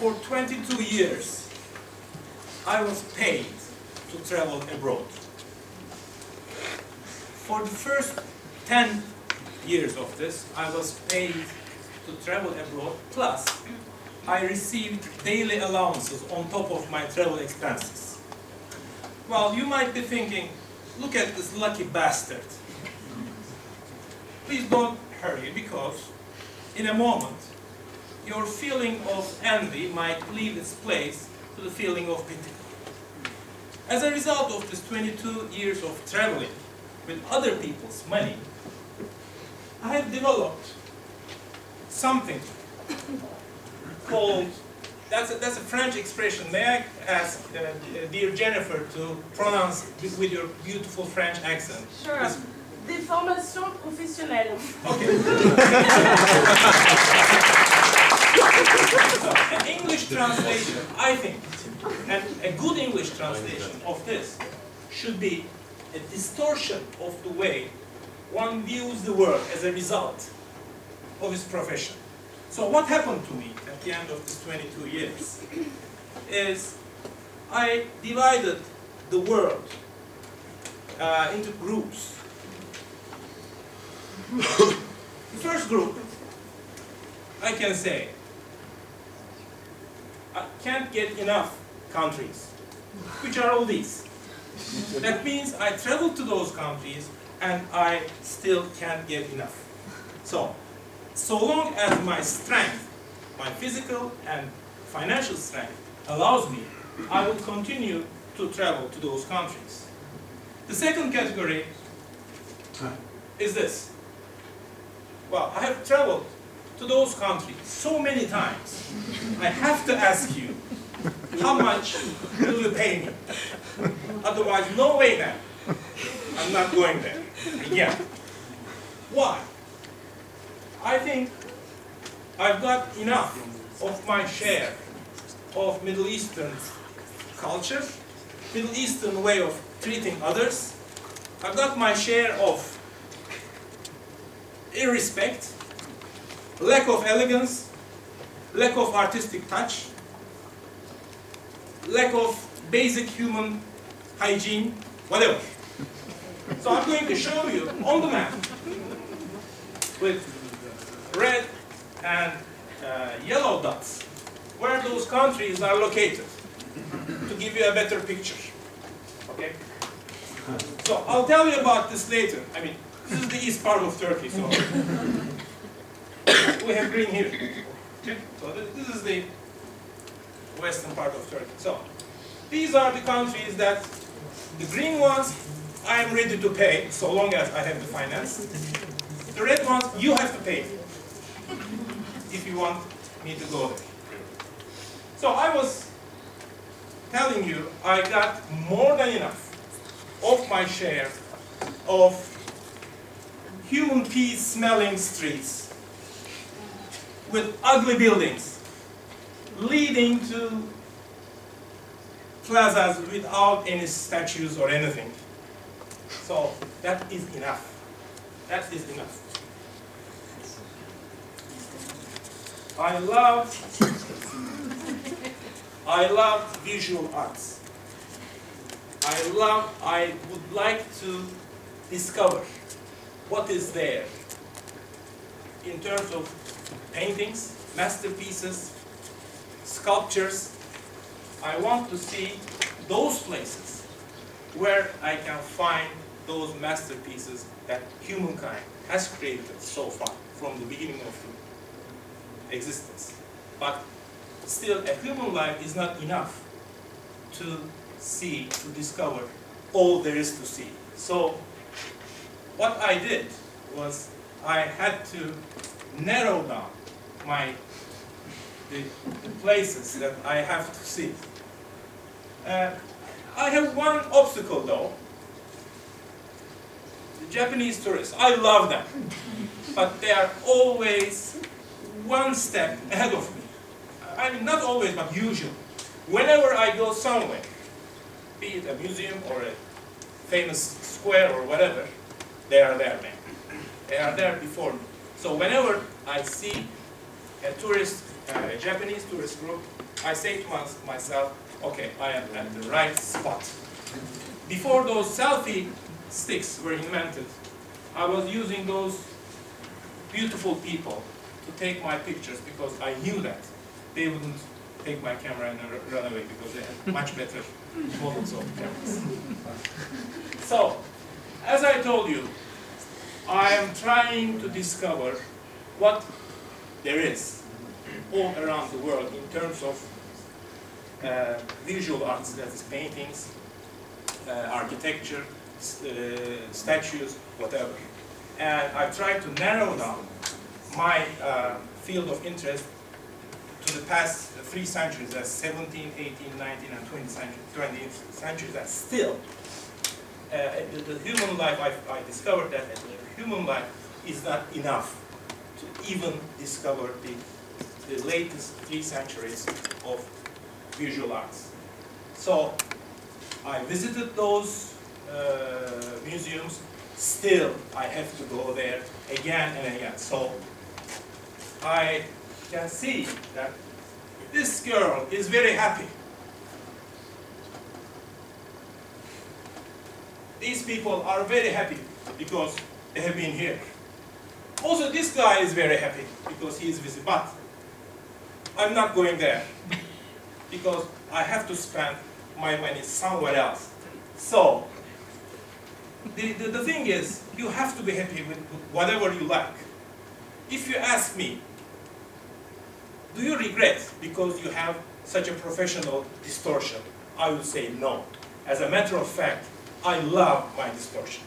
For 22 years, I was paid to travel abroad. For the first 10 years of this, I was paid to travel abroad, plus I received daily allowances on top of my travel expenses. Well, you might be thinking, look at this lucky bastard. Please don't hurry, because in a moment, your feeling of envy might leave its place to the feeling of pity. As a result of this 22 years of traveling with other people's money, I have developed something called, that's a French expression. May I ask dear Jennifer to pronounce with your beautiful French accent? Sure. Yes. Déformation professionnelle. Okay. So, an English translation, I think, and a good English translation of this should be a distortion of the way one views the world as a result of his profession. So what happened to me at the end of this 22 years is I divided the world into groups. The first group, I can say, I can't get enough countries, which are all these. That means I travel to those countries and I still can't get enough. So long as my strength, my physical and financial strength allows me, I will continue to travel to those countries. The second category is this. Well, I have traveled to those countries so many times. I have to ask you, how much will you pay me? Otherwise, no way, man. I'm not going there. Yeah. Why? I think I've got enough of my share of Middle Eastern culture, Middle Eastern way of treating others. I've got my share of irrespect, lack of elegance, lack of artistic touch, lack of basic human hygiene, whatever. So I'm going to show you on the map with red and yellow dots where those countries are located to give you a better picture. Okay? So I'll tell you about this later. I mean, this is the east part of Turkey, so we have green here. Okay? So this is the western part of Turkey. So these are the countries that, the green ones, I am ready to pay, so long as I have the finance. The red ones, you have to pay if you want me to go there. So I was telling you, I got more than enough of my share of human pee smelling streets with ugly buildings leading to plazas without any statues or anything. So that is enough. That is enough. I love visual arts. I would like to discover what is there in terms of paintings, masterpieces, sculptures. I want to see those places where I can find those masterpieces that humankind has created so far from the beginning of existence. But still, a human life is not enough to see, to discover all there is to see. So what I did was I had to narrow down the places that I have to see. I have one obstacle though. The Japanese tourists, I love them, but they are always one step ahead of me. I mean, not always, but usually. Whenever I go somewhere, be it a museum or a famous square or whatever, they are there, man. They are there before me. So whenever I see a Japanese tourist group, I say to myself, okay, I am at the right spot. Before those selfie sticks were invented, I was using those beautiful people to take my pictures because I knew that they wouldn't take my camera and run away because they had much better models of cameras. So, as I told you, I am trying to discover what there is all around the world in terms of visual arts, that is paintings, architecture, statues, whatever. And I tried to narrow down my field of interest to the past 3 centuries, that's 17, 18, 19, and 20th centuries, that still, the human life, I discovered that the human life is not enough to even discover the latest 3 centuries of visual arts. So I visited those museums. Still, I have to go there again and again. So I can see that this girl is very happy. These people are very happy because they have been here. Also, this guy is very happy because he is busy, but I'm not going there because I have to spend my money somewhere else. So, the thing is, you have to be happy with whatever you like. If you ask me, do you regret because you have such a professional distortion? I would say no. As a matter of fact, I love my distortion.